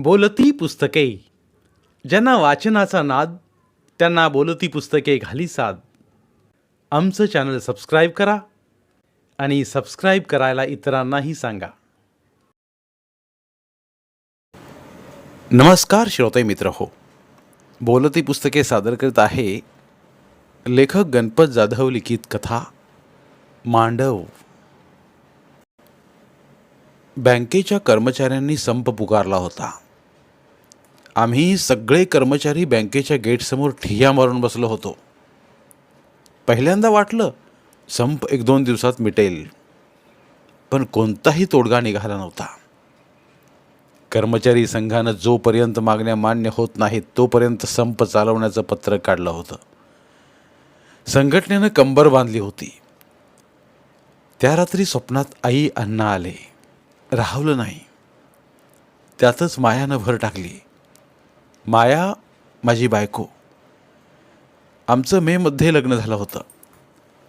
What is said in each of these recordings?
बोलती पुस्तके. ज्यांना वाचनाचा नाद त्यांना बोलती पुस्तके घाली साद. आमचं चॅनल सबस्क्राईब करा आणि सबस्क्राईब करायला इतरांनाही सांगा. नमस्कार श्रोते मित्र हो, बोलती पुस्तके सादर करत आहे लेखक गणपत जाधव लिखित कथा मांडव. बँकेच्या कर्मचाऱ्यांनी संप पुकारला होता. आम्ही सगळे कर्मचारी बँकेच्या गेटसमोर ठिय्या मारून बसलो होतो. पहिल्यांदा वाटलं संप 1-2 दिवसात मिटेल, पण कोणताही तोडगा निघाला नव्हता. कर्मचारी संघानं जोपर्यंत मागण्या मान्य होत नाहीत तोपर्यंत संप चालवण्याचं पत्रक काढलं होतं. संघटनेनं कंबर बांधली होती. त्या रात्री स्वप्नात आई अण्णा आले. राहवलं नाही. त्यातच मायानं भर टाकली. माया माझी बायको. आमचं मेमध्ये लग्न झालं होतं.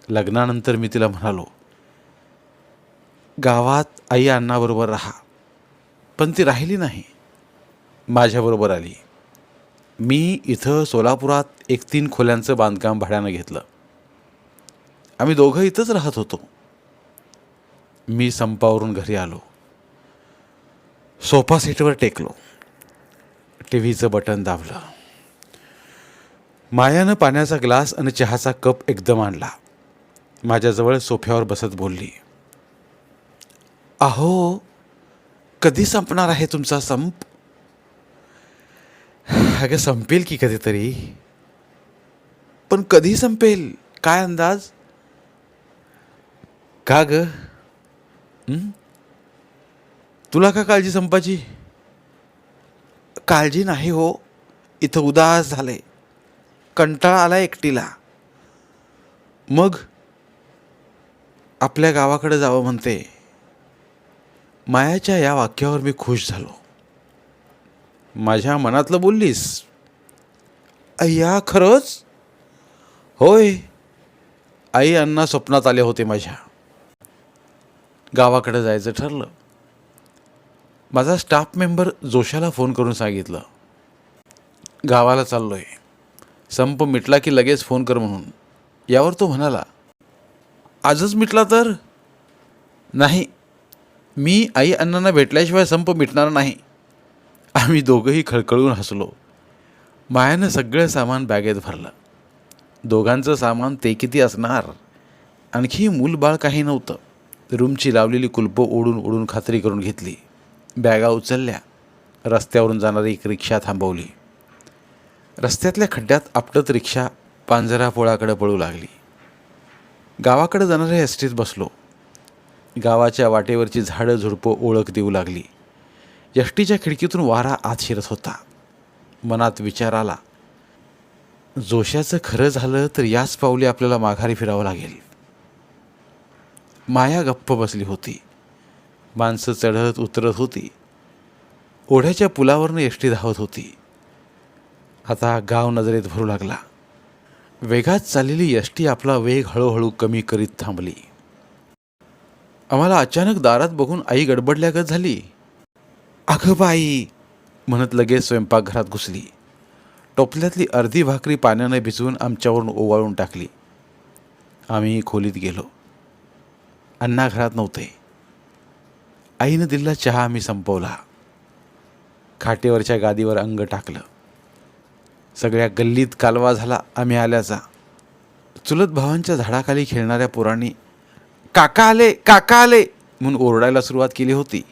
लग्नानंतर मी तिला म्हणालो, गावात आई अण्णाबरोबर राहा. पण ती राहिली नाही. माझ्याबरोबर आली. मी इथं सोलापुरात 1-3 खोल्यांचं बांधकाम भाड्यानं घेतलं. आम्ही दोघं इथंच राहत होतो. मी संपावरून घरी आलो. सोफा सेटवर टेकलो. टीव्हीचं बटन दाबलं. मायानं पाण्याचा ग्लास आणि चहाचा कप एकदम आणला. माझ्याजवळ सोफ्यावर बसत बोलली, अहो, कधी संपणार आहे तुमचा संप? अगं संपेल की कधीतरी. पण कधी संपेल काय अंदाज? का ग? तुला का काळजी संपाची? काळजी नाही हो, इथं उदास झाले. कंटाळा आला एकटीला. मग आपल्या गावाकडे जावं म्हणते. मायाच्या या वाक्यावर मी खुश झालो. माझ्या मनातलं बोललीस? अय्या, खरंच? होय, आई अण्णा स्वप्नात आले होते माझ्या. गावाकडे जायचं ठरलं. माझा स्टाफ मेंबर जोशाला फोन करून सांगितलं, गावाला चाललोय. संप मिटला की लगेच फोन कर म्हणून. यावर तो म्हणाला, आजच मिटला तर? नाही, मी आई अण्णांना भेटल्याशिवाय संप मिटणार नाही. आम्ही दोघंही खळखळून हसलो. मायानं सगळं सामान बॅगेत भरलं. दोघांचं सामान ते किती असणार? आणखी मूलबाळ काही नव्हतं. रूमची लावलेली कुलपं ओढून ओढून खात्री करून घेतली. बॅगा उचलल्या. रस्त्यावरून जाणारी एक रिक्षा थांबवली. रस्त्यातल्या खड्ड्यात आपटत रिक्षा पांजरापोळाकडे पळू लागली. गावाकडे जाणाऱ्या एसटीत बसलो. गावाच्या वाटेवरची झाडं झुडपं ओळख देऊ लागली. एसटीच्या खिडकीतून वारा आत शिरत होता. मनात विचार आला, जोशाचं खरं झालं तर याच पावली आपल्याला माघारी फिरावं लागेल. माया गप्प बसली होती. माणसं चढत उतरत होती. ओढ्याच्या पुलावरनं एसटी धावत होती. आता गाव नजरेत भरू लागला. वेगात चाललेली एसटी आपला वेग हळूहळू कमी करीत थांबली. आम्हाला अचानक दारात बघून आई गडबडल्यागत झाली. अगं बाई म्हणत लगेच स्वयंपाकघरात घुसली. टोपल्यातली अर्धी भाकरी पाण्याने भिजवून आमच्यावरून ओवाळून टाकली. आम्ही खोलीत गेलो. अण्णा घरात नव्हते. आईनं दिलेला चहा आम्ही संपवला. खाटेवरच्या गादीवर अंग टाकलं. सगळ्या गल्लीत कालवा झाला आम्ही आल्याचा. चुलत भावांच्या झाडाखाली खेळणाऱ्या पोरांनी काका आले, काका आले म्हणून ओरडायला सुरुवात केली होती.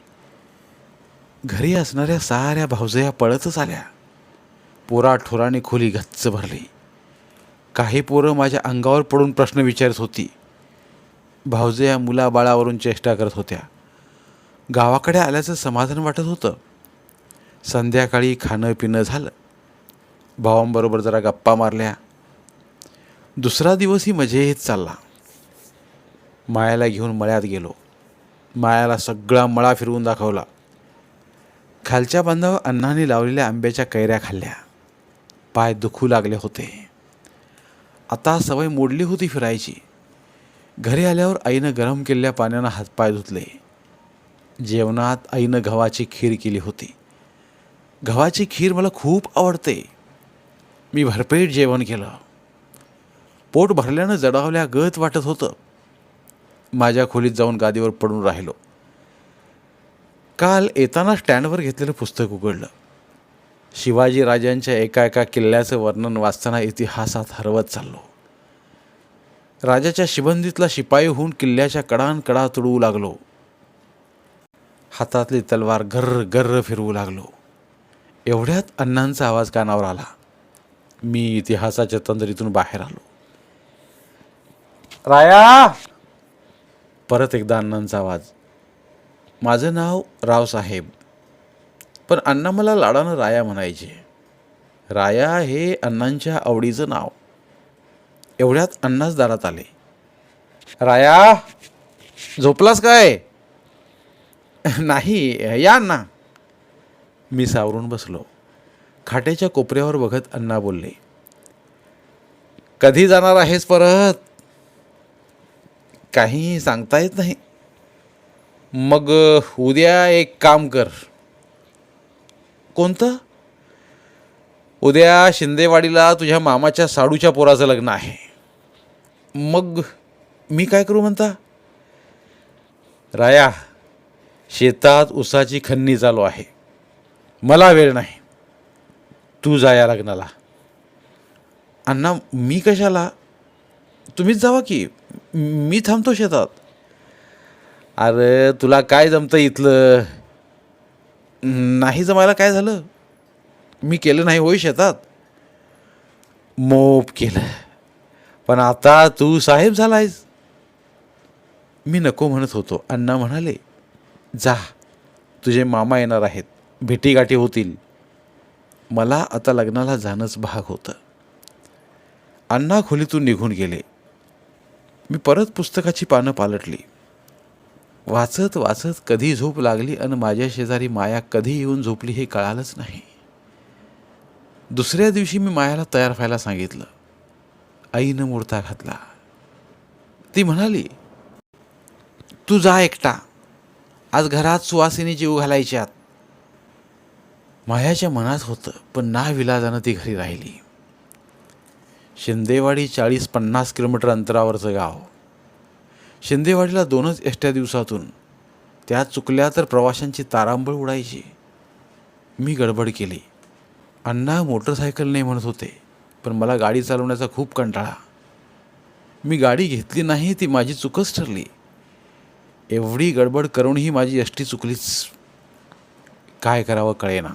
घरी असणाऱ्या साऱ्या भावजया पळतच आल्या. पोरा ठोराने खोली गच्च भरली. काही पोरं माझ्या अंगावर पडून प्रश्न विचारत होती. भावजया मुलाबाळावरून चेष्टा करत होत्या. गावाकडे आल्याचं समाधान वाटत होतं. संध्याकाळी खाणं पिणं झालं. भावांबरोबर जरा गप्पा मारल्या. दुसरा दिवसही मजेत चालला. मायाला घेऊन मळ्यात गेलो. मायाला सगळा मळा फिरवून दाखवला. खालच्या बांधावर अण्णांनी लावलेल्या आंब्याच्या कैऱ्या खाल्ल्या. पाय दुखू लागले होते. आता सवय मोडली होती फिरायची. घरी आल्यावर आईनं गरम केलेल्या पाण्यानं हातपाय धुतले. जेवणात आईनं गव्हाची खीर केली होती. गव्हाची खीर मला खूप आवडते. मी भरपेट जेवण केलं. पोट भरल्यानं जडावल्या गत वाटत होतं. माझ्या खोलीत जाऊन गादीवर पडून राहिलो. काल येताना स्टँडवर घेतलेलं पुस्तक उघडलं. शिवाजी राजांच्या एका एका किल्ल्याचं वर्णन वाचताना इतिहासात हरवत चाललो. राजाच्या शिबंदीतला शिपाई होऊन किल्ल्याच्या कडानकडा तुडवू लागलो. हातातली तलवार गर्र गर्र फिरवू लागलो. एवढ्यात अण्णांचा आवाज कानावर आला. मी इतिहासाच्या तंद्रीतून बाहेर आलो. राया! परत एकदा अण्णांचा आवाज. माझं नाव रावसाहेब, पण अण्णा मला लाडानं राया म्हणायचे. राया हे अण्णांच्या आवडीचं नाव. एवढ्यात अण्णाच दारात आले. राया, झोपलास काय? नाही, या अण्णा. मी सावरून बसलो. खाटेच्या कोपऱ्यावर बघत अण्णा बोलले, कधी जाणार आहेस परत? काही सांगता येत नाही. मग उद्या एक काम कर. कोणतं? उद्या शिंदेवाडीला तुझ्या मामाच्या साडूच्या पोराचं लग्न आहे. मग मी काय करू म्हणता? राया, शेतात उसाची खन्नी चालू आहे. मला वेळ नाही. तू जा या लग्नाला. अण्णा, मी कशाला? तुम्हीच जावा की. मी थांबतो शेतात. अरे तुला काय जमतं इथलं? नाही जमायला काय झालं? मी केलं नाही होय शेतात? मोप केलं, पण आता तू साहेब झालायस. मी नको म्हणत होतो. अण्णा म्हणाले, जा, तुझे मामा येणार आहेत, भेटीगाठी होतील. मला आता लग्नाला जाणंच भाग होतं. अण्णा खोलीतून निघून गेले. मी परत पुस्तकाची पानं पालटली. वाचत वाचत कधी झोप लागली आणि माझ्या शेजारी माया कधी येऊन झोपली हे कळालंच नाही. दुसऱ्या दिवशी मी मायाला तयार व्हायला सांगितलं. आईनं मुर्ता घातला. ती म्हणाली, तू जा एकटा, आज घरात सुवासिनी जीव घालायच्यात. मायाच्या मनात होतं, पण नाविलाजानं ती घरी राहिली. शिंदेवाडी 40-50 किलोमीटर अंतरावरचं गाव. शिंदेवाडीला 2च एसट्या दिवसातून. त्या चुकल्या तर प्रवाशांची तारांबळ उडायची. मी गडबड केली. अण्णा मोटरसायकलने म्हणत होते, पण मला गाडी चालवण्याचा खूप कंटाळा. मी गाडी घेतली नाही, ती माझी चूकच ठरली. एवढी गडबड करूनही माझी एसटी चुकलीच. काय करावं कळेना.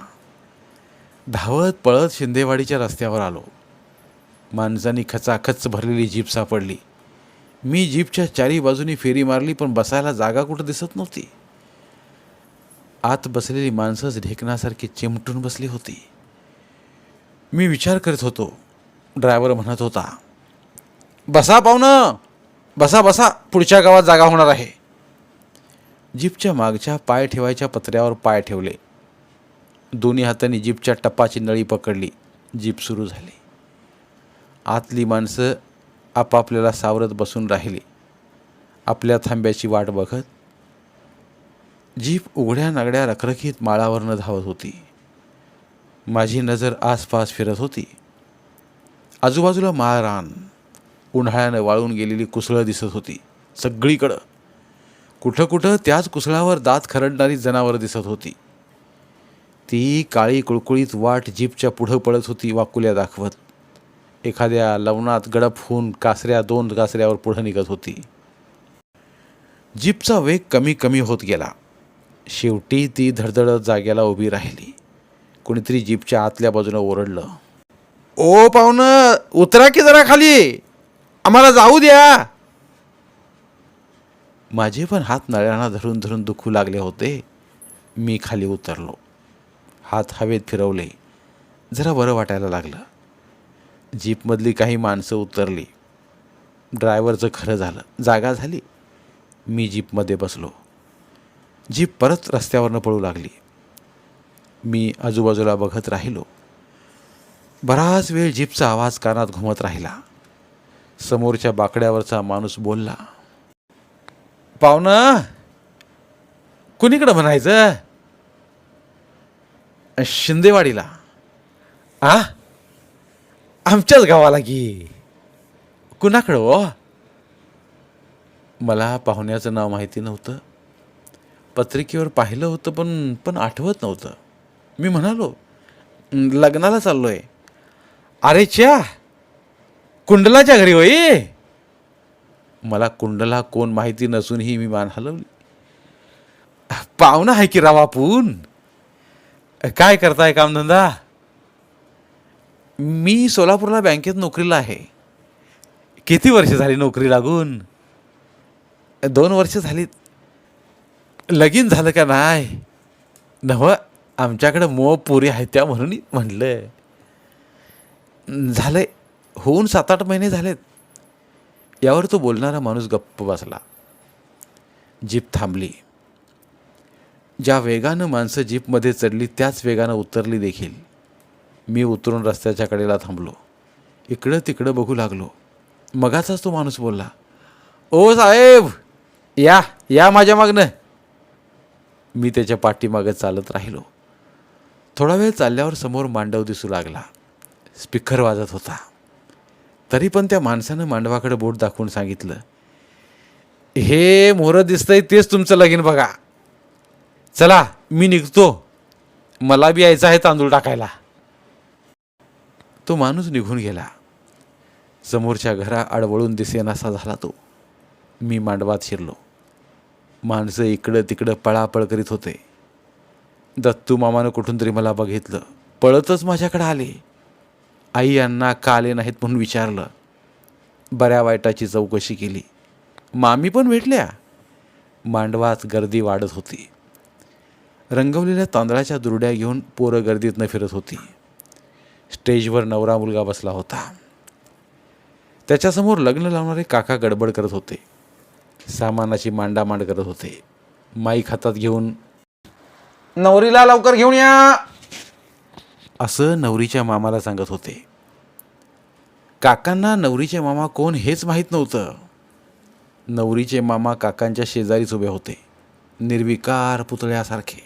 धावत पळत शिंदेवाडीच्या रस्त्यावर आलो. माणसांनी खचाखच भरलेली जीप सापडली. मी जीपच्या चारी बाजूनी फेरी मारली, पण बसायला जागा कुठं दिसत नव्हती. आत बसलेली माणसंच ढेकणासारखी चिमटून बसली होती. मी विचार करत होतो. ड्रायव्हर म्हणत होता, बसा पाहुणं, बसा बसा, पुढच्या गावात जागा होणार आहे. जीपच्या मागच्या पाय ठेवायच्या पत्र्यावर पाय ठेवले. दोन्ही हातांनी जीपच्या टपाची नळी पकडली. जीप सुरू झाली. आतली माणसं आपापल्याला सावरत बसून राहिली, आपल्या थांब्याची वाट बघत. जीप उघड्या नागड्या रखरखीत माळावरनं धावत होती. माझी नजर आसपास फिरत होती. आजूबाजूला माळरान, उन्हाळ्यानं वाळून गेलेली कुसळं दिसत होती सगळीकडं. कुठं कुठं त्याच कुसळावर दात खरडणारी जनावरं दिसत होती. ती काळी कुळकुळीत वाट जीपच्या पुढं पळत होती, वाकुल्या दाखवत. एखाद्या लवणात गडप होऊन कासऱ्या 2 कासऱ्यावर पुढं निघत होती. जीपचा वेग कमी कमी होत गेला. शेवटी ती धडधडत जाग्याला उभी राहिली. कोणीतरी जीपच्या आतल्या बाजूनं ओरडलं, ओ पाहुणं, उतरा की जरा खाली, आम्हाला जाऊ द्या. माझे पण हात नळ्यांना धरून धरून दुखू लागले होते. मी खाली उतरलो. हात हवेत फिरवले. जरा बरं वाटायला लागलं. जीपमधली काही माणसं उतरली. ड्रायव्हरचं खरं झालं, जागा झाली. मी जीपमध्ये बसलो. जीप परत रस्त्यावरनं पळू लागली. मी आजूबाजूला बघत राहिलो. बराच वेळ जीपचा आवाज कानात घुमत राहिला. समोरच्या बाकड्यावरचा माणूस बोलला, पाहुणं, कुणीकडं म्हणायचं? शिंदेवाडीला. आ, आमच्याच गावाला की. कुणाकडं हो? मला पाहुण्याचं नाव माहिती नव्हतं. पत्रिकेवर पाहिलं होतं पण पण आठवत नव्हतं. मी म्हणालो, लग्नाला चाललो आहे. अरे च्या, कुंडलाच्या घरी होई. मला कुंडला कोण माहिती नसूनही मी मान हलवली. पाहुणा आहे की राव आपण. काय करताय कामधंदा? मी सोलापूरला बँकेत नोकरीला आहे. किती वर्ष झाली नोकरी लागून? 2 वर्ष झालीत. लगीन झालं का नाही? नव्ह, आमच्याकडं पुरी आहेत त्या म्हणून म्हटलं. झालंय, होऊन 7-8 महिने झालेत. यावर तो बोलणारा माणूस गप्प बसला. जीप थांबली. ज्या वेगानं माणसं जीपमध्ये चढली त्याच वेगानं उतरली देखील. मी उतरून रस्त्याच्या कडेला थांबलो. इकडं तिकडं बघू लागलो. मगाचाच तो माणूस बोलला, ओ साहेब, या या माझ्या मागनं. मी त्याच्या पाठीमागं चालत राहिलो. थोडा वेळ चालल्यावर समोर मांडव दिसू लागला. स्पीकर वाजत होता. तरी पण त्या माणसानं मांडवाकडे बोट दाखवून सांगितलं, हे मोहरं दिसतंय तेच तुमचं लगीन बघा. चला मी निघतो, मला बी यायचं आहे तांदूळ टाकायला. तो माणूस निघून गेला. समोरच्या घरा आडवळून दिसेनासा झाला तो. मी मांडवात शिरलो. माणसं इकडं तिकडं पळापळ करीत होते. दत्तू मामानं कुठून तरी मला बघितलं. पळतच माझ्याकडे आले. आई यांना का आले नाहीत म्हणून विचारलं. बऱ्या वाईटाची चौकशी केली. मामी पण भेटल्या. मांडवात गर्दी वाढत होती. रंगवलेल्या तांदळाच्या दुरड्या घेऊन पोरं गर्दीतनं फिरत होती. स्टेजवर नवरा मुलगा बसला होता. त्याच्यासमोर लग्न लावणारे काका गडबड करत होते. सामानाची मांडामांड करत होते. माईक हातात घेऊन, नवरीला लवकर घेऊन या, असं नवरीच्या मामाला सांगत होते. काकांना नवरीचे मामा कोण हेच माहीत नव्हतं. नवरीचे मामा काकांच्या शेजारीच उभे होते, निर्विकार पुतळ्यासारखे.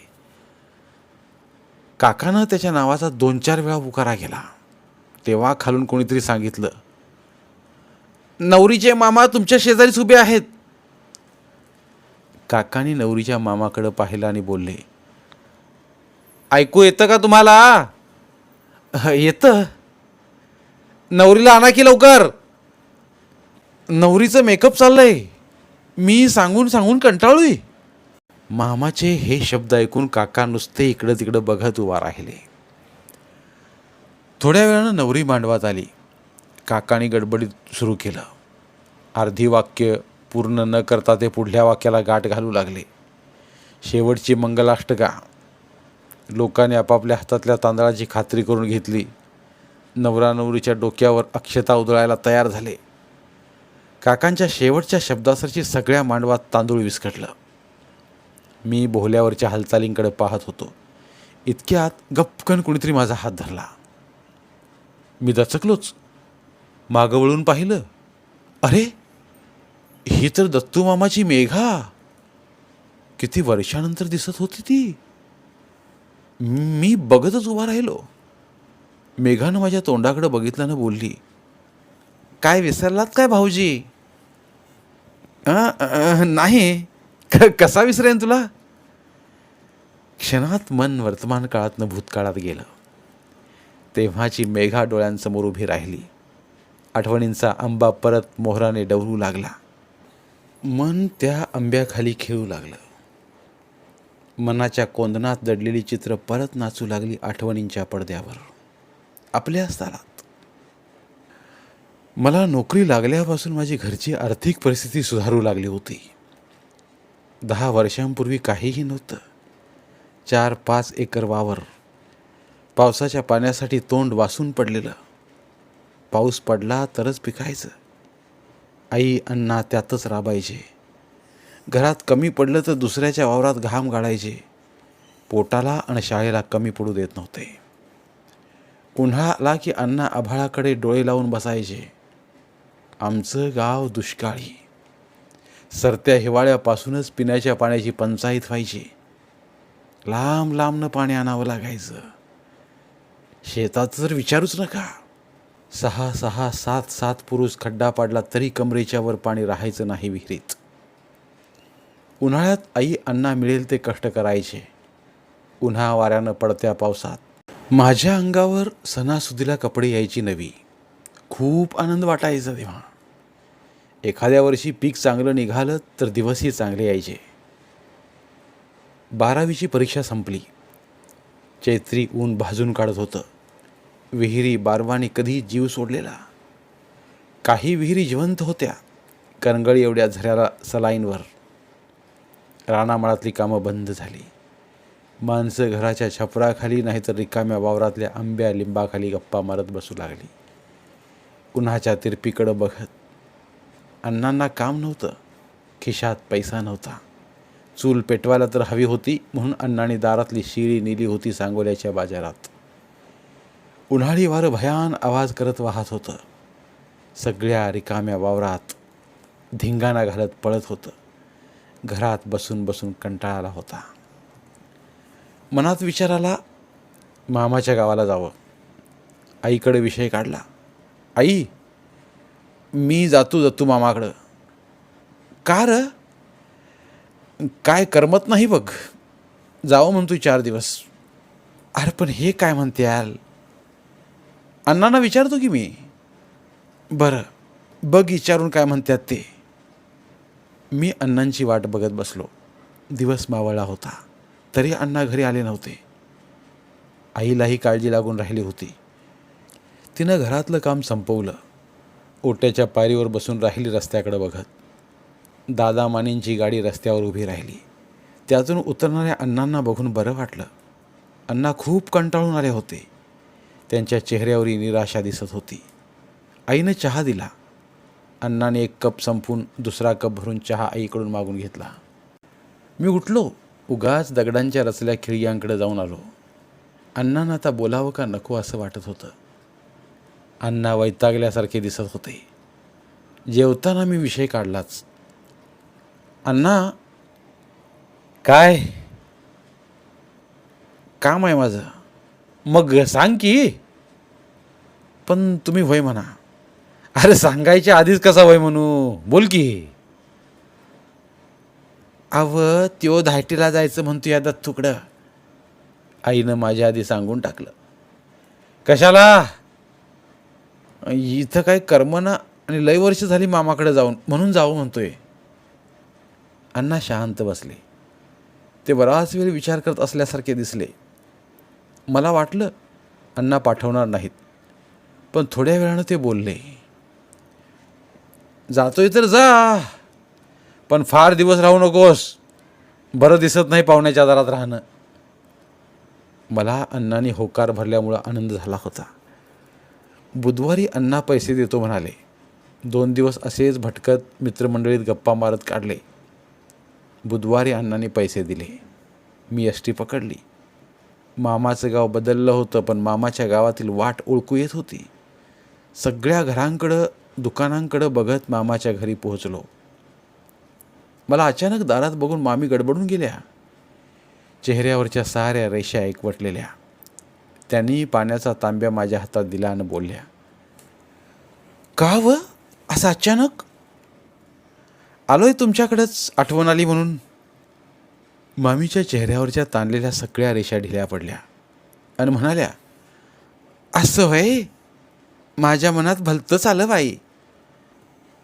काकानं त्याच्या नावाचा 2-4 वेळा पुकारा केला. तेव्हा खालून कोणीतरी सांगितलं, नवरीचे मामा तुमच्या शेजारीच उभे आहेत. काकांनी नवरीच्या मामाकडे पाहिलं आणि बोलले, ऐकू येतं का तुम्हाला? येतं. नवरीला आणा की लवकर, नवरीचं मेकअप चाललंय. मी सांगून सांगून कंटाळलोय. मामाचे हे शब्द ऐकून काका नुसते इकडं तिकडं बघत उभा राहिले. थोड्या वेळानं नवरी मांडवात आली. काकाने गडबडीत सुरू केलं. अर्धी वाक्य पूर्ण न करता ते पुढल्या वाक्याला गाठ घालू लागले. शेवटची मंगलाष्टका. लोकांनी आपापल्या हातातल्या तांदळाची खात्री करून घेतली. नवरा नवरीच्या डोक्यावर अक्षता उधळायला तयार झाले. काकांच्या शेवटच्या शब्दासरची सगळ्या मांडवात तांदूळ विस्कटलं. मी बोहल्यावरच्या हालचालींकडे पाहत होतो. इतक्यात गपकन कुणीतरी माझा हात धरला. मी दचकलोच. मागं वळून पाहिलं. अरे, ही तर दत्तू मामाची मेघा. किती वर्षानंतर दिसत होती ती. मी बघतच उभा राहिलो. मेघानं माझ्या तोंडाकडे बघितल्यानं बोलली, काय विसरलात काय भाऊजी? नाही, कसा विसरेन तुला? क्षणात मन वर्तमान काळातनं भूतकाळात गेलं. तेव्हाची मेघा डोळ्यांसमोर उभी राहिली. आठवणींचा आंबा परत मोहराने डवरू लागला. मन त्या आंब्याखाली खेळू लागलं. मनाच्या कोंदणात दडलेली चित्र परत नाचू लागली आठवणींच्या पडद्यावर, आपल्या तालात. मला नोकरी लागल्यापासून माझी घरची आर्थिक परिस्थिती सुधारू लागली होती. 10 वर्षांपूर्वी काहीही नव्हतं. 4-5 एकर वावर, पावसाच्या पाण्यासाठी तोंड वासून पडलेलं. पाऊस पडला तरच पिकायचं. आई अण्णा त्यातच राबायचे. घरात कमी पडलं तर दुसऱ्याच्या वावरात घाम गाळायचे. पोटाला आणि शाळेला कमी पडू देत नव्हते. उन्हाळा आला की अण्णा आभाळाकडे डोळे लावून बसायचे. आमचं गाव दुष्काळी. सरत्या हिवाळ्यापासूनच पिण्याच्या पाण्याची पंचाईत व्हायची. लांब लांबनं पाणी आणावं लागायचं. शेतात तर विचारूच नका. 6-6, 7-7 पुरुष खड्डा पाडला तरी कमरेच्या वर पाणी राहायचं नाही विहिरीत. उन्हाळ्यात आई अण्णा मिळेल ते कष्ट करायचे. उन्हा वाऱ्यानं पडत्या पावसात माझ्या अंगावर सणासुदीला कपडे यायची नवी. खूप आनंद वाटायचा तेव्हा. एखाद्या वर्षी पीक चांगलं निघालं तर दिवसही चांगले यायचे. 12वीची परीक्षा संपली. चैत्री ऊन भाजून काढत होतं. विहिरी बारवाने कधी जीव सोडलेला. काही विहिरी जिवंत होत्या, करंगळी एवढ्या झऱ्याला सलाईनवर. रानामाळातली कामं बंद झाली. माणसं घराच्या छपराखाली नाहीतर रिकाम्या वावरातल्या आंब्या लिंबाखाली गप्पा मारत बसू लागली. उन्हाच्या तिरपीकडं बघत. अण्णांना काम नव्हतं, खिशात पैसा नव्हता. चूल पेटवायला तर हवी होती म्हणून अण्णांनी दारातली शिळी नेली होती सांगोल्याच्या बाजारात. उन्हाळी वारं भयान आवाज करत वाहत होतं. सगळ्या रिकाम्या वावरात धिंगाणा घालत पळत होतं. घरात बसून बसून कंटाळा आला होता. मनात विचार आला, मामाच्या गावाला जावं. आईकडे विषय काढला. आई, मी जातो मामाकडं. का र? काय करमत नाही बघ. जावं म्हणतोय 4 दिवस. अरे पण हे काय म्हणत्याल? अण्णांना विचारतो की मी. बरं, बघ विचारून काय म्हणतात ते. मी अण्णांची वाट बघत बसलो. दिवस मावळला होता, तरी अण्णा घरी आले नव्हते. आईलाही काळजी लागून राहिली होती. तिनं घरातलं काम संपवलं. ओट्याच्या पायरीवर बसून राहिली रस्त्याकडे बघत. दादा मानेंची गाडी रस्त्यावर उभी राहिली. त्यातून उतरणाऱ्या अण्णांना बघून बरं वाटलं. अण्णा खूप कंटाळून आले होते. त्यांच्या चेहऱ्यावरही निराशा दिसत होती. आईनं चहा दिला. अण्णाने 1 कप संपवून दुसरा कप भरून चहा आईकडून मागून घेतला. मी उठलो. उगाच दगडांच्या रचल्या खिडक्यांकडे जाऊन आलो. अण्णांना आता बोलावं का नको असं वाटत होतं. अण्णा वैतागल्यासारखे दिसत होते. जेवताना मी विषय काढलाच. अण्णा, काय काम आहे माझं? मग सांग की. पण तुम्ही होय म्हणा. अरे सांगायच्या आधीच कसा होय म्हणू? बोल की. त्यो धायटीला जायचं म्हणतो या दत्तुकडं. आईनं माझ्या आधी सांगून टाकलं. कशाला? इथं काय कर्मना आणि लय वर्ष झाली मामाकडे जाऊन, म्हणून जावं म्हणतोय. अण्णा शांत बसले. ते बराच वेळ विचार करत असल्यासारखे दिसले. मला वाटलं अण्णा पाठवणार नाहीत, पण थोड्या वेळानं ते बोलले. जातोय तर जा, पण फार दिवस राहू नकोस. बरं दिसत नाही पाहुण्याच्या दारात राहणं. मला अण्णांनी होकार भरल्यामुळं आनंद झाला होता. बुधवारी अण्णा पैसे देतो म्हणाले. 2 दिवस असेच भटकत मित्रमंडळीत गप्पा मारत काढले. बुधवारी अण्णांनी पैसे दिले. मी एसटी पकडली. मामाचं गाव बदललं होतं, पण मामाच्या गावातील वाट ओळखू येत होती. सगळ्या घरांकडं दुकानांकडं बघत मामाच्या घरी पोहोचलो. मला अचानक दारात बघून मामी गडबडून गेल्या. चेहऱ्यावरच्या साऱ्या रेषा एकवटलेल्या. त्यांनी पाण्याचा तांब्या माझ्या हातात दिला आणि बोलल्या, का व असं अचानक? आलोय तुमच्याकडंच, आठवण आली म्हणून. मामीच्या चेहऱ्यावरच्या ताणलेल्या सगळ्या रेषा ढिल्या पडल्या आणि म्हणाल्या, असं होय, माझ्या मनात भलतंच आलं बाई.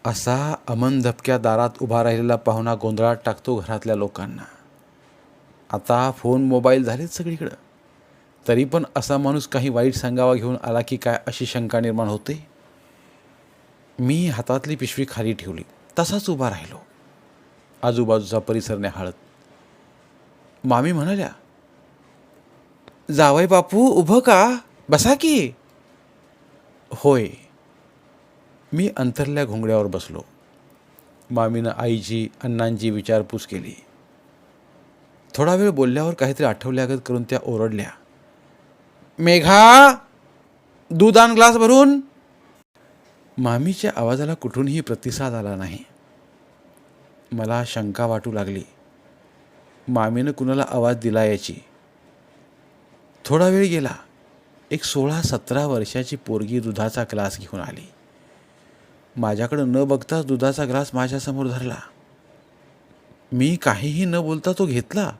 असा अमन धपक्या दारात उभा राहिलेला पाहुणा गोंधळात टाकतो घरातल्या लोकांना. आता फोन मोबाईल झालेत सगळीकडं, तरी पण असा माणूस काही वाईट सांगावा घेऊन आला की काय अशी शंका निर्माण होते. मी हातातली पिशवी खाली ठेवली. तसाच उभा राहिलो, आजूबाजूचा परिसर न्याहाळत. मामी म्हणाल्या, जावई बापू उभं का? बसा की. होय. मी अंतरल्या घोंगड्यावर बसलो. मामीनं आईची अण्णांची विचारपूस केली. थोडा वेळ बोलल्यावर काहीतरी आठवल्यागत करून त्या ओरडल्या, मेघा, दूध आण ग्लास भरून. मामीच्या आवाजाला कुठूनही प्रतिसाद आला नाही. मला शंका वाटू लागली. मामीनं कुणाला आवाज दिला याची. थोडा वेळ गेला. एक 16-17 वर्षाची पोरगी दुधाचा ग्लास घेऊन आली. माझ्याकडं न बघता दुधाचा ग्लास माझ्यासमोर धरला. मी काहीही न बोलता तो घेतला.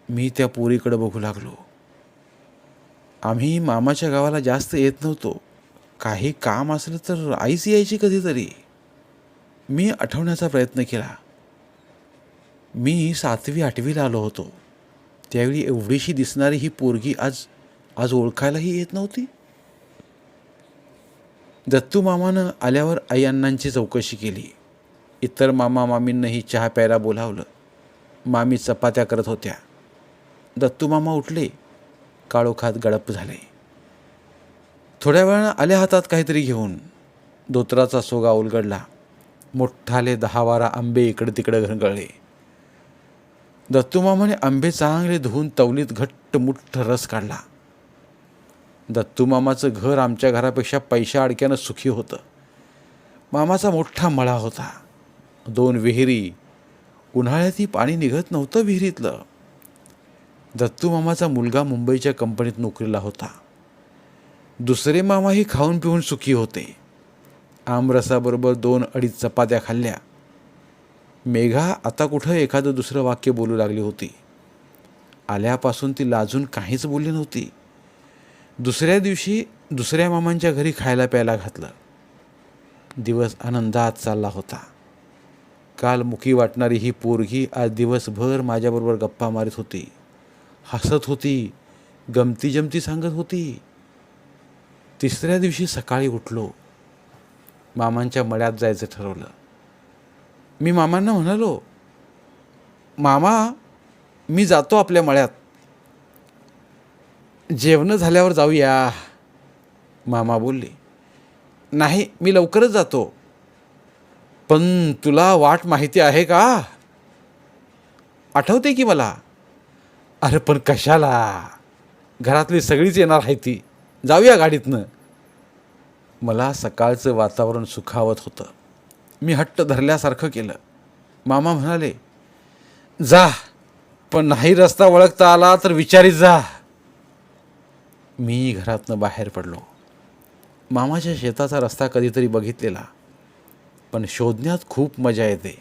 मी त्या पोरीकडे बघू लागलो. आम्ही मामाच्या गावाला जास्त येत नव्हतो. काही काम असलं तर आईच यायची कधीतरी. मी आठवण्याचा प्रयत्न केला. मी 7वी-8वीला आलो होतो. त्यावेळी एवढीशी दिसणारी ही पोरगी आज ओळखायलाही येत नव्हती. दत्तू मामानं आल्यावर आई अण्णांची चौकशी केली. इतर मामा मामींनाही चहा प्यायला बोलावलं. मामी चपात्या करत होत्या. दत्तू मामा उठले. काळोखात गडप झाले. थोड्या वेळानं आल्या हातात काहीतरी घेऊन. धोत्राचा सोगा उलगडला. मोठाले 10-12 आंबे इकडे तिकडे घरगळले. दत्तू मामाने आंबे चांगले धुवून तवलीत घट्ट मुठ्ठ रस काढला. दत्तू मामाचं घर आमच्या घरापेक्षा पैशा अडक्यानं सुखी होतं. मामाचा मोठा मळा होता. 2 विहिरी. उन्हाळ्यातही पाणी निघत नव्हतं विहिरीतलं. दत्तू मामाचा मुलगा मुंबईच्या कंपनीत नोकरीला होता. दुसरे मामाही खाऊन पिऊन सुखी होते. आमरसाबरोबर 2-2.5 चपात्या खाल्ल्या. मेघा आता कुठं एखादं दुसरं वाक्य बोलू लागली होती. आल्यापासून ती लाजून काहीच बोलली नव्हती. दुसऱ्या दिवशी दुसऱ्या मामांच्या घरी खायला प्यायला घातलं. दिवस आनंदात चालला होता. काल मुकी वाटणारी ही पोरगी आज दिवसभर माझ्याबरोबर गप्पा मारत होती, हसत होती, गमती जमती सांगत होती. तिसऱ्या दिवशी सकाळी उठलो. मामांच्या मळ्यात जायचं ठरवलं. मी मामांना म्हणालो, मामा मी जातो आपल्या मळ्यात, जेवण झाल्यावर जाऊया. मामा बोलले, नाही मी लवकरच जातो. पण तुला वाट माहिती आहे का? आठवते की मला. अरे पण कशाला, घरातली सगळीच येणार आहे ती, जाऊया गाडीतनं. मला सकाळचं वातावरण सुखावत होतं. मी हट्ट धरल्यासारखं केलं. मामा म्हणाले, जा, पण नाही रस्ता ओळखता आला तर विचारीत जा. मी घरातनं बाहेर पडलो. मामाच्या शेताचा रस्ता कधीतरी बघितलेला, पण शोधण्यात खूप मजा येते.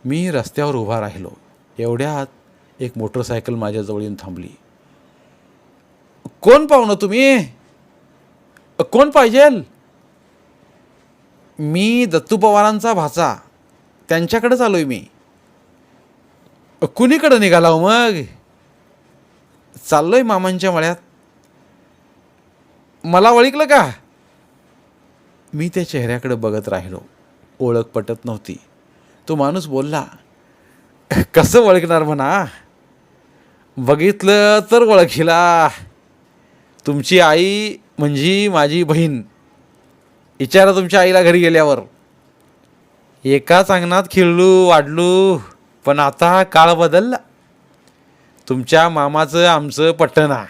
मी रस्त्यावर उभा राहिलो. एवढ्यात एक मोटरसायकल माझ्याजवळ येऊन थांबली. कोण पाहुणं तुम्ही? कोण पाहिजेल? मी दत्तू पवारांचा भाचा, त्यांच्याकडेच आलोय मी. कुणीकडं निघाला हो मग? चाललोय मामांच्या मळ्यात. मला ओळखलं का? मी त्या चेहऱ्याकडे बघत राहिलो. ओळख पटत नव्हती. तो माणूस बोलला, कसं ओळखणार म्हणा, बघितलं तर ओळखीला. तुमची आई म्हणजे माझी बहीण. विचारा तुमच्या आईला घरी गेल्यावर. एकाच अंगणात खेळलो वाढलो, पण आता काळ बदलला. तुमच्या मामाचं आमचं पटना,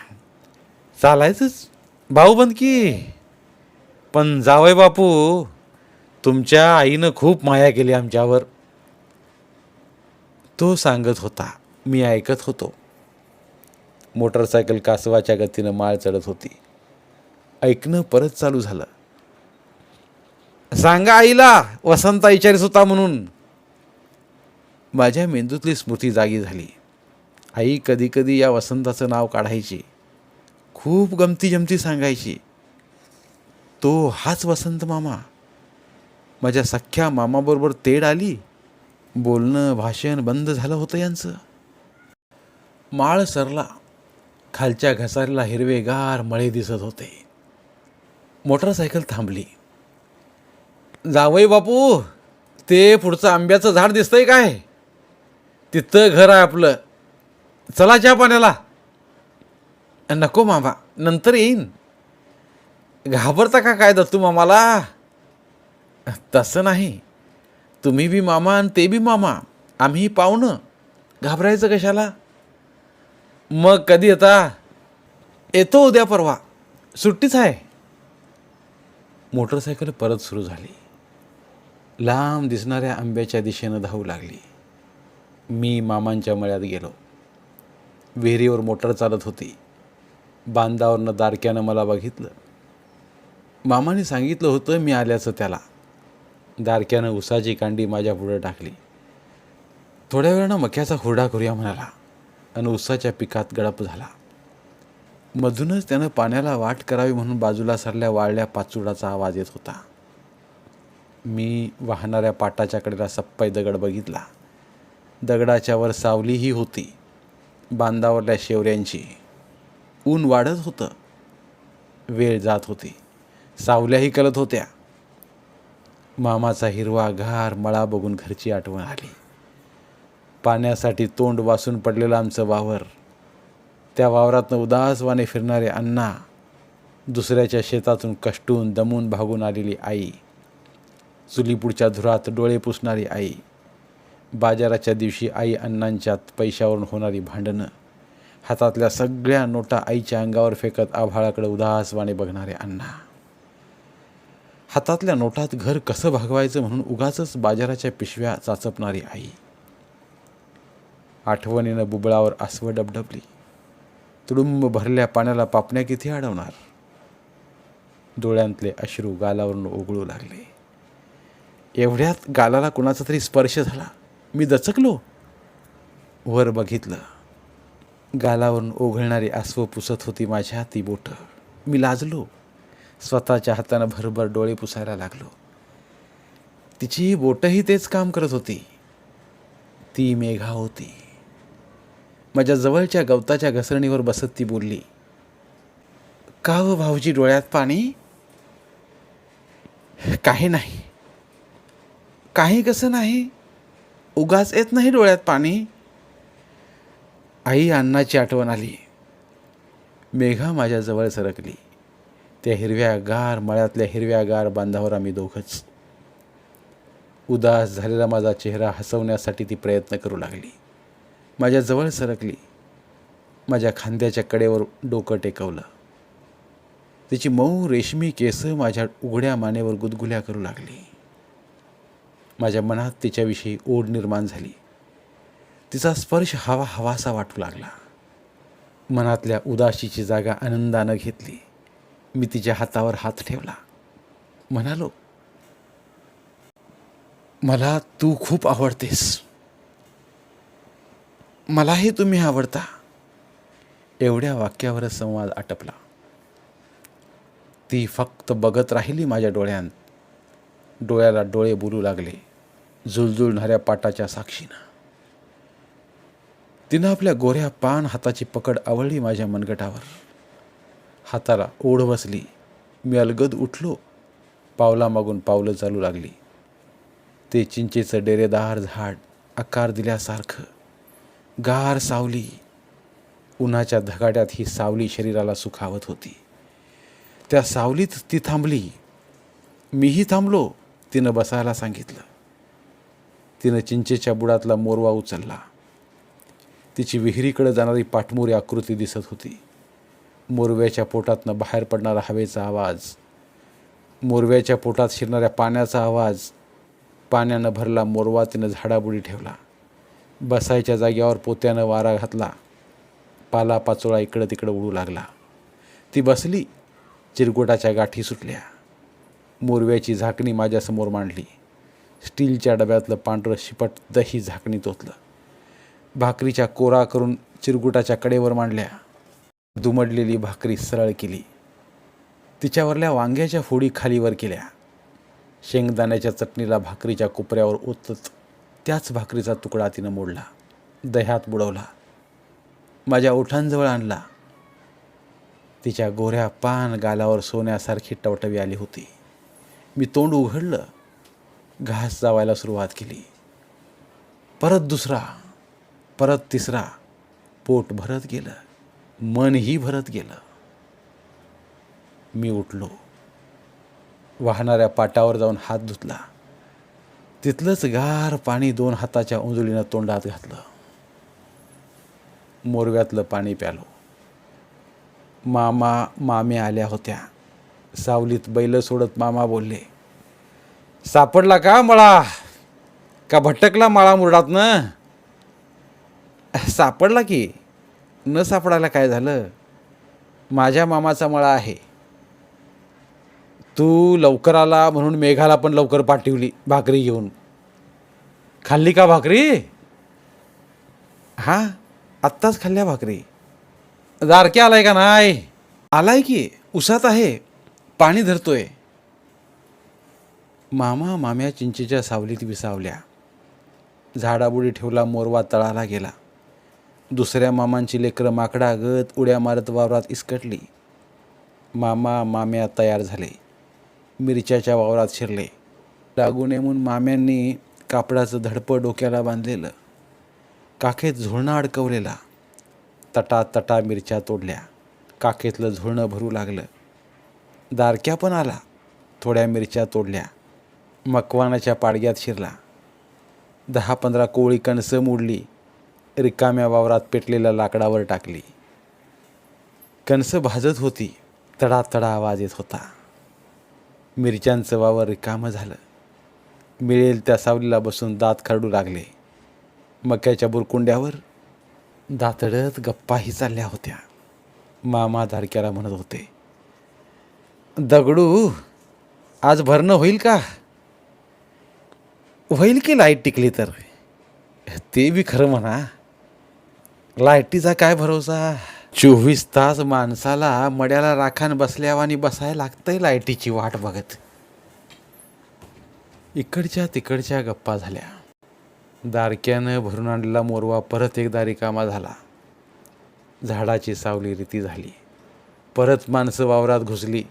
चालायचंच भाऊबंदकी. पण जावई बापू, तुमच्या आईनं खूप माया केली आमच्यावर. तो सांगत होता, मी ऐकत होतो. मोटरसायकल कासवाच्या गतीनं माळ चढत होती. ऐकणं परत चालू झालं. सांगा आईला वसंता विचारित होता म्हणून. माझ्या मेंदूतली स्मृती जागी झाली. आई कधी कधी या वसंताचं नाव काढायची. खूप गमती जमती सांगायची. तो हाच वसंत मामा. माझ्या सख्ख्या मामाबरोबर तेढ आली. बोलणं भाषण बंद झालं होतं यांचं. माळ सरला. खालच्या घसाऱ्याला हिरवेगार मळे दिसत होते. मोटरसायकल थांबली. जावई बापू, ते पुढचं आंब्याचं झाड दिसतंय काय? तिथं घर आहे आपलं. चला चहा पाण्याला. नको मामा, नंतर येईन. घाबरता का काय दत्तू मामाला? तसं नाही, तुम्ही बी मामा आणि ते बी मामा, आम्ही पाहुणं, घाबरायचं कशाला? मग कधी येता? येतो उद्या परवा, सुट्टीच आहे. मोटरसायकल परत सुरू झाली. लांब दिसणाऱ्या आंब्याच्या दिशेनं धावू लागली. मी मामांच्या मळ्यात गेलो. विहिरीवर मोटर चालत होती. बांधावरनं दारक्यानं मला बघितलं. मामाने सांगितलं होतं मी आल्याचं त्याला. दारक्यानं उसाची कांडी माझ्या पुढं टाकली. थोड्या वेळानं मक्याचा हुरडा करूया म्हणाला आणि उसाच्या पिकात गडप झाला. मधूनच त्यानं पाण्याला वाट करावी म्हणून बाजूला सरल्या वाळल्या पाचुडाचा आवाज येत होता. मी वाहणाऱ्या पाटाच्या कडेला सप्पाई दगड बघितला. दगडाच्या वर सावलीही होती, बांधावरल्या शेवऱ्यांची. ऊन वाढत होतं, वेळ जात होती, सावल्याही कलत होत्या. मामाचा हिरवा गार मळा बघून घरची आठवण आली. पाण्यासाठी तोंड वासून पडलेलं आमचं वावर, त्या वावरातनं उदासवाने फिरणारे अण्णा, दुसऱ्याच्या शेतातून कष्टून दमून भागून आलेली आई, चुलीपुढच्या धुरात डोळे पुसणारी आई, बाजाराच्या दिवशी आई अण्णांच्यात पैशावरून होणारी भांडणं, हातातल्या सगळ्या नोटा आईच्या अंगावर फेकत आभाळाकडे उदासवाने बघणारे अण्णा, हातातल्या नोटात घर कसं भागवायचं म्हणून उगाचच बाजाराच्या पिशव्या चाचपणारी आई. आठवणीनं बुबळावर आसवं डबडबली. तुडुंब भरल्या पाण्याला पापण्या किती अडवणार. डोळ्यांतले अश्रू गालावरून ओघळू लागले. एवढ्यात गालाला कुणाचा तरी स्पर्श झाला. मी दचकलो. वर बघितलं. गालावरून ओघळणारी आसवं पुसत होती माझ्या ती बोटं. मी लाजलो. स्वतःच्या हातानं भरभर डोळे पुसायला लागलो. तिची बोटंही तेच काम करत होती. ती मेघा होती. माझ्या जवळच्या गवताच्या घसरणीवर बसत ती बोलली, का व भाऊजी डोळ्यात पाणी? काही नाही. काही कसं नाही? उगाच येत नाही डोळ्यात पाणी. आई अण्णाची आठवण आली. मेघा माझ्या जवळ सरकली. त्या हिरव्या गार मळ्यातल्या हिरव्या गार बांधावर आम्ही दोघंच. उदास झालेला माझा चेहरा हसवण्यासाठी ती प्रयत्न करू लागली. माझ्या जवळ सरकली. माझ्या खांद्याच्या कडेवर डोकं टेकवलं. तिची मऊ रेशमी केस माझ्या उघड्या मानेवर गुदगुल्या करू लागली. माझ्या मनात तिच्याविषयी ओढ निर्माण झाली. तिचा स्पर्श हवा हवासा वाटू लागला. मनातल्या उदाशीची जागा आनंदानं घेतली. मी तिच्या हातावर हात ठेवला. म्हणालो, मला तू खूप आवडतेस. मलाही तुम्ही आवडता. एवढ्या वाक्यावरच संवाद आटपला. ती फक्त बघत राहिली माझ्या डोळ्यात. डोळ्याला डोळे बोलू लागले, झुलझुलणाऱ्या पाटाच्या साक्षीनं. तिनं आपल्या गोऱ्या पान हाताची पकड आवळली माझ्या मनगटावर. हाताला ओढ बसली. मी अलगद उठलो. पावलामागून पावलं चालू लागली. ते चिंचेचं डेरेदार झाड आकार दिल्यासारखं, गार सावली. उन्हाच्या धगाड्यात ही सावली शरीराला सुखावत होती. त्या सावलीत ती थांबली. मीही थांबलो. तिनं बसायला सांगितलं. तिनं चिंचेच्या बुडातला मोरवा उचलला. तिची विहिरीकडे जाणारी पाठमोरी आकृती दिसत होती. मोरव्याच्या पोटातनं बाहेर पडणारा हवेचा आवाज, मोरव्याच्या पोटात शिरणाऱ्या पाण्याचा आवाज. पाण्यानं भरला मोरवा तिनं झाडाबुडी ठेवला. बसायच्या जाग्यावर पोत्यानं वारा घातला. पाला पाचोळा इकडं तिकडं उडू लागला. ती बसली. चिरगोटाच्या गाठी सुटल्या. मोरव्याची झाकणी माझ्यासमोर मांडली. स्टीलच्या डब्यातलं पांढरं शिपट दही झाकणीत ओतलं. भाकरीच्या कोरा करून चिरगुटाच्या कडेवर मांडल्या. दुमडलेली भाकरी सरळ केली. तिच्यावरल्या वांग्याच्या फोडी खालीवर केल्या. शेंगदाण्याच्या चटणीला भाकरीच्या कोपऱ्यावर ओतत त्याच भाकरीचा तुकडा तिनं मोडला. दह्यात बुडवला. माझ्या ओठांजवळ आणला. तिच्या गोऱ्या पान गालावर सोन्यासारखी टवटवी आली होती. मी तोंड उघडलं. घास चावायला सुरुवात केली. परत दुसरा, परत तिसरा. पोट भरत गेलं. मनही भरत गेलं. मी उठलो. वाहणाऱ्या पाटावर जाऊन हात धुतला. तिथलंच गार पाणी 2 हाताच्या उंजळीनं तोंडात घातलं. मोरव्यातलं पाणी प्यालो. मामा माम्या आल्या होत्या. सावलीत बैल सोडत मामा बोलले, सापडला का मळा? का भटकला माळा मुरडातनं? सापडला की. न सापडायला काय झालं? माझ्या मामाचा मळा आहे. तू लवकर आला म्हणून मेघाला पण लवकर पाठवली भाकरी घेऊन. खाल्ली का भाकरी? हां, आत्ताच खाल्ल्या भाकरी. दारक्या आलाय का नाही? आलाय की, उसात आहे, पाणी धरतोय. मामा माम्या चिंचेच्या सावलीत विसावल्या. झाडाबुडी ठेवला मोरवा तळाला गेला. दुसऱ्या मामांची लेकरं माकडागत उड्या मारत वावरात इसकटली. मामा माम्या तयार झाले. मिरच्याच्या वावरात शिरले. लागू नये म्हणून माम्यांनी कापडाचं धडपं डोक्याला बांधलेलं. काखेत झुळणं अडकवलेला. तटा मिरच्या तोडल्या. काखेतलं झुळणं भरू लागलं. दारक्या पण आला. थोड्या मिरच्या तोडल्या. मकवानाच्या पाडग्यात शिरला. 10-15 कोळी कणसं मोडली. रिकाम्या वावरात पेटलेल्या लाकडावर टाकली. कणसं भाजत होती. तडा आवाज येत होता. मिरच्यांचं वावर रिकामं झालं. मिळेल त्या सावलीला बसून दात खरडू लागले. मक्याच्या बुरकुंड्यावर दातडत गप्पाही चालल्या होत्या. मामा दारक्याला म्हणत होते, दगडू, आज भरणं होईल का? होईल की लाईट टिकली तर. ते बी खरं म्हणा. लाईटीचा काय भरोसा. 24 तास माणसाला मड्याला राखान बसल्यावानी बसायला लागतंय लाईटीची वाट बघत. इकडच्या तिकडच्या गप्पा झाल्या. दारक्यानं भरून आणलेला मोरवा परत एकदा रिकामा झाला. झाडाची सावली रीती झाली. परत माणसं वावरात घुसली.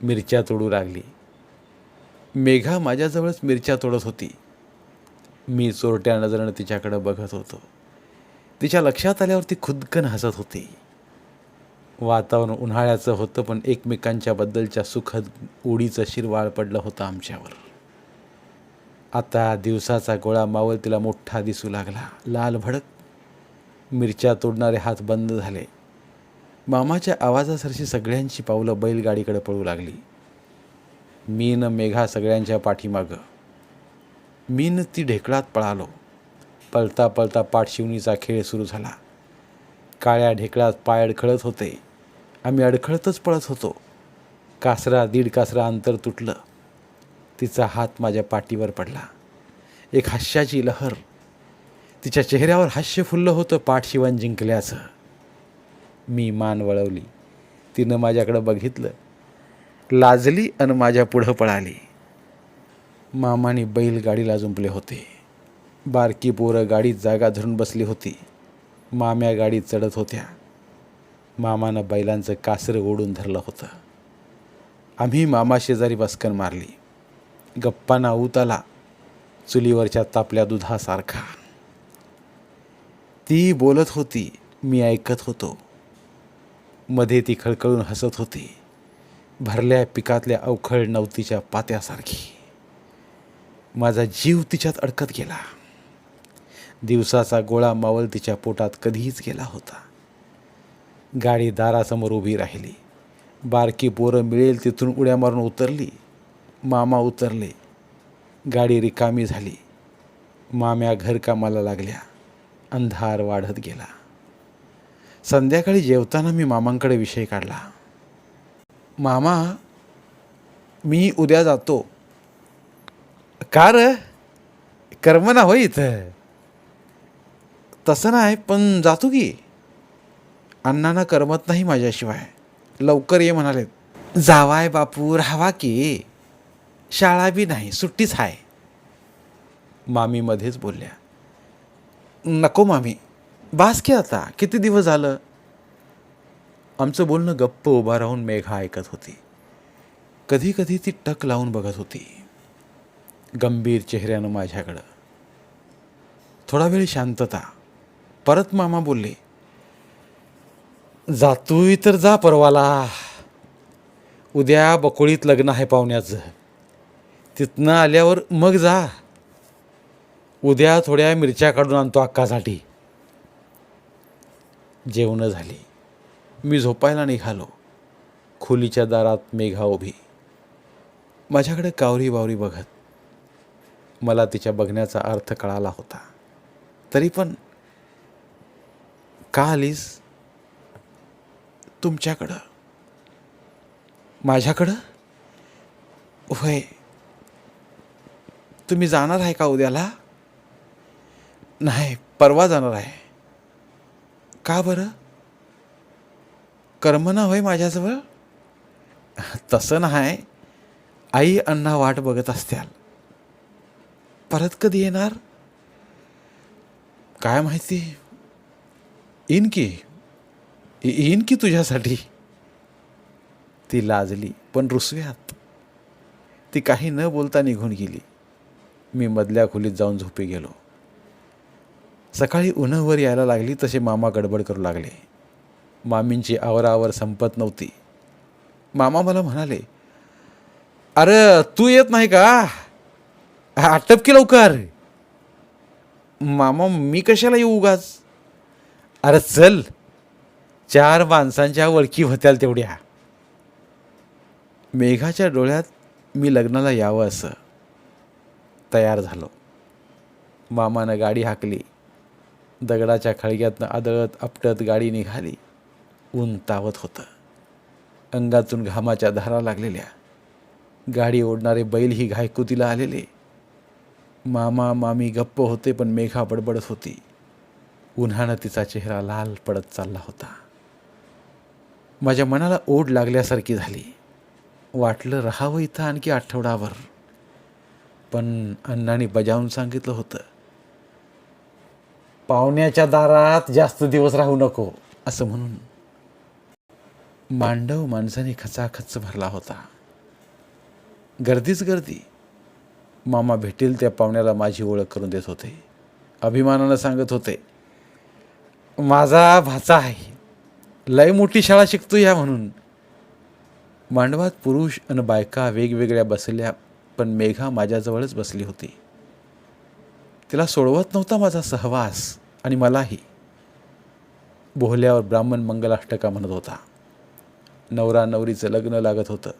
मिरच्या तोडू लागली. मेघा माझ्याजवळच मिरच्या तोडत होती. मी चोरट्या नजरेनं तिच्याकडं बघत होतो. तिच्या लक्षात आल्यावर ती खुदकन हसत होती. वातावरण उन्हाळ्याचं होतं, पण एकमेकांच्या बद्दलच्या सुखद ओढीचं शिरवाळ पडलं होतं आमच्यावर. आता दिवसाचा गोळा मावळतीला मोठा दिसू लागला. लाल भडक. मिरच्या तोडणारे हात बंद झाले. मामाच्या आवाजासारखी सगळ्यांची पावलं बैलगाडीकडे पळू लागली. मी न मेघा सगळ्यांच्या पाठीमागं. मी न ती ढेकळात पळालो. पळता पळता पाठशिवणीचा खेळ सुरू झाला. काळ्या ढेकळात पाय अडखळत होते. आम्ही अडखळतच पळत होतो. कासरा 1.5 कासरा अंतर तुटलं. तिचा हात माझ्या पाठीवर पडला. एक हास्याची लहर. तिच्या चेहऱ्यावर हास्य फुललं होतं पाठशिवण जिंकल्याचं. मी मान वळवली. तिनं माझ्याकडं बघितलं, लाजली आणि माझ्या पुढं पळाली. मामाने बैलगाडीला जुंपले होते. बारकी पोरं गाडीत जागा धरून बसली होती. माम्या गाडीत चढत होत्या. मामानं बैलांचं कासरं ओढून धरलं होतं. आम्ही मामा शेजारी बसकन मारली. गप्पांना ऊत आला, चुलीवरच्या तापल्या दुधासारखा. ती बोलत होती, मी ऐकत होतो. मध्ये ती खळखळून हसत होती, भरल्या पिकातल्या अवखळ नवतीच्या पात्यासारखी. माझा जीव तिच्यात अडकत गेला. दिवसाचा गोळा मावळ तिच्या पोटात कधीच गेला होता. गाडी दारासमोर उभी राहिली. बारकी पोरं मिळेल तिथून उड्या मारून उतरली. मामा उतरले. गाडी रिकामी झाली. माम्या घरकामाला लागल्या. अंधार वाढत गेला. संध्याकाळी जेवताना मी मामांकडे विषय काढला. मामा, मी उद्या जातो. का र? कर्मना होय इथं. तसं नाही, पण जातो की. अण्णांना करमत नाही माझ्याशिवाय. लवकर ये म्हणालेत. जावाय बापू, राहावा की. शाळा बी नाही, सुट्टीच आहे. मामी मध्येच बोलल्या. नको मामी, बास की आता. किती दिवस झालं. आमचं बोलणं गप्प उभा राहून मेघा ऐकत होती. कधी कधी ती टक लावून बघत होती, गंभीर चेहऱ्यानं माझ्याकडं. थोडा वेळ शांतता. परत मामा बोलले, जातोय तर जा परवाला. उद्या बकोळीत लग्न आहे पाहुण्याचं. तिथनं आल्यावर मग जा. उद्या थोड्या मिरच्या काढून आणतो अक्कासाठी. जेवणं झाली. मी झोपायला निघालो. खोलीच्या दारात मेघा उभी, माझ्याकडे कावरी बावरी बघत. मला तिच्या बघण्याचा अर्थ कळाला होता. तरी पण, का आलीस? तुमच्याकडं. माझ्याकडं? होय. तुम्ही जाणार आहे का उद्याला? नाही, परवा जाणार आहे. का बरं? करमना होय माझ्याजवळ? तसं नाही. आई अण्णा वाट बघत असत्याल. परत कधी येणार? काय माहिती. येईन की तुझ्यासाठी. ती लाजली पण रुसव्यात. ती काही न बोलता निघून गेली. मी मधल्या खोलीत जाऊन झोपी गेलो. सकाळी उन्हवर यायला लागली तसे मामा गडबड करू लागले. मामींची आवरावर संपत नव्हती. मामा मला म्हणाले, अरे तू येत नाही का? आटप की लवकर. मामा मी कशाला येऊ उगाच? अरे चल, 4 माणसांच्या ओळखी होत्याल तेवढ्या. मेघाच्या डोळ्यात मी लग्नाला यावं असं. तयार झालो. मामानं गाडी हाकली. दगडाच्या खळग्यातनं आदळत आपटत गाडी निघाली. ऊन तावत होतं. अंगातून घामाच्या धारा लागलेल्या. गाडी ओढणारे बैलही घायकुतीला आलेले. मामा मामी गप्प होते पण मेघा बडबडत होती. उन्हानं तिचा चेहरा लाल पडत चालला होता. माझ्या मनाला ओढ लागल्यासारखी झाली. वाटलं राहावं इथं आणखी आठवडाभर. पण अण्णांनी बजावून सांगितलं होतं, पाहुण्याच्या दारात जास्त दिवस राहू नको असं म्हणून. मांडव माणसाने खचाखच भरला होता. गर्दीच गर्दी. मामा भेटेल त्या पाहुण्याला माझी ओळख करून देत होते. अभिमानानं सांगत होते, माझा भाचा आहे, लय मोठी शाळा शिकतो या म्हणून. मांडवात पुरुष आणि बायका वेगवेगळ्या बसल्या पण मेघा माझ्याजवळच बसली होती. तिला सोडवत नव्हता माझा सहवास आणि मलाही. बोहल्यावर ब्राह्मण मंगलाष्टका म्हणत होता. नवरा नवरीचं लग्न लागत होतं.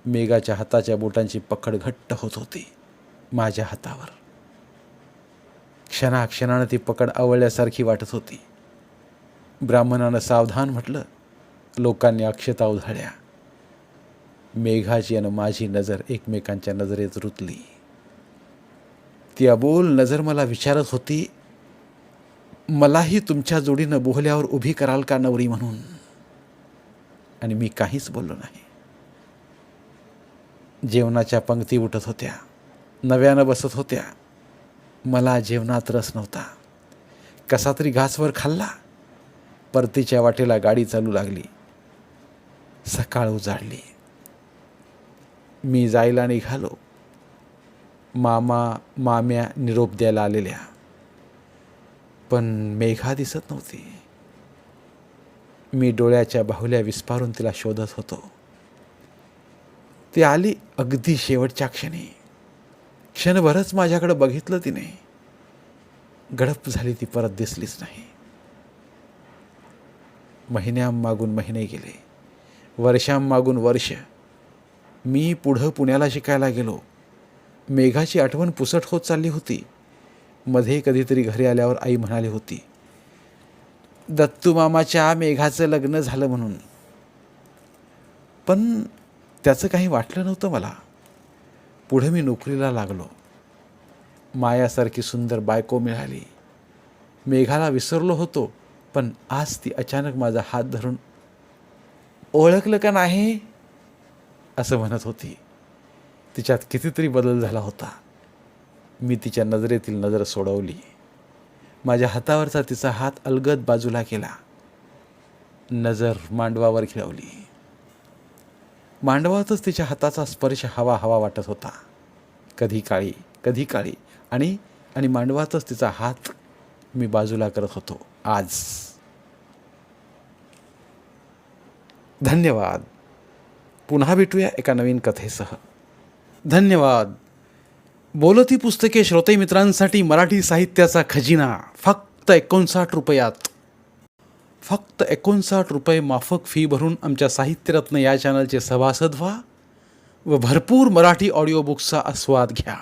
मेघाच्या हाताच्या बोटांची पकड घट्ट होत होती माझ्या हातावर. क्षणाक्षणानं ती पकड आवळल्यासारखी वाटत होती. ब्राह्मणानं सावधान म्हटलं. लोकांनी अक्षता उधळल्या. मेघाची आणि माझी नजर एकमेकांच्या नजरेत रुतली. ती अबोल नजर मला विचारत होती, मलाही तुमच्या जोडीनं बोहल्यावर उभी कराल का नवरी म्हणून? आणि मी काहीच बोललो नाही. जेवणाच्या पंक्ती उठत होत्या, नव्यानं बसत होत्या. मला जेवणात रस नव्हता. कसा तरी घासवर खाल्ला. परतीच्या वाटेला गाडी चालू लागली. सकाळ उजाडली. मी जायला निघालो. मामा माम्या निरोप द्यायला आलेल्या, पण मेघा दिसत नव्हती. मी डोळ्याच्या बाहुल्या विस्पारून तिला शोधत होतो. ती आली अगदी शेवटच्या क्षणी. क्षणभरच माझ्याकडे बघितलं तिने. गडप झाली ती, परत दिसलीच नाही. महिन्यांमागून महिने गेले, वर्षांमागून वर्ष. मी पुढं पुण्याला शिकायला गेलो. मेघाची आठवण पुसट होत चालली होती. मध्ये कधीतरी घरी आल्यावर आई म्हणाली होती, दत्तू मामाच्या मेघाचं लग्न झालं म्हणून. पण त्याचं काही वाटलं नव्हतं मला. पुढे मी नोकरीला लागलो. मायासारखी सुंदर बायको मिळाली. मेघाला विसरलो होतो, पण आज ती अचानक माझा हात धरून ओळखलं का नाही असं म्हणत होती. तिच्यात कितीतरी बदल झाला होता. मी तिच्या नजरेतील नजर सोडवली. माझ्या हातावरचा तिचा हात अलगद बाजूला केला. नजर मांडवावर खिळवली. मांडवातच तिच्या हाताचा स्पर्श हवा हवा वाटत होता. कधी काळी आणि मांडवातच तिचा हात मी बाजूला करत होतो आज. धन्यवाद. पुन्हा भेटूया एका नवीन कथेसह. धन्यवाद. बोलती पुस्तके श्रोते मित्रांसाठी मराठी साहित्याचा खजिना फक्त 59 रुपयात. फक्त 59 रुपये माफक फी भरून आमच्या साहित्यरत्न या चॅनलचे सभासद व्हा व भरपूर मराठी ऑडिओ बुक्सचा आस्वाद घ्या.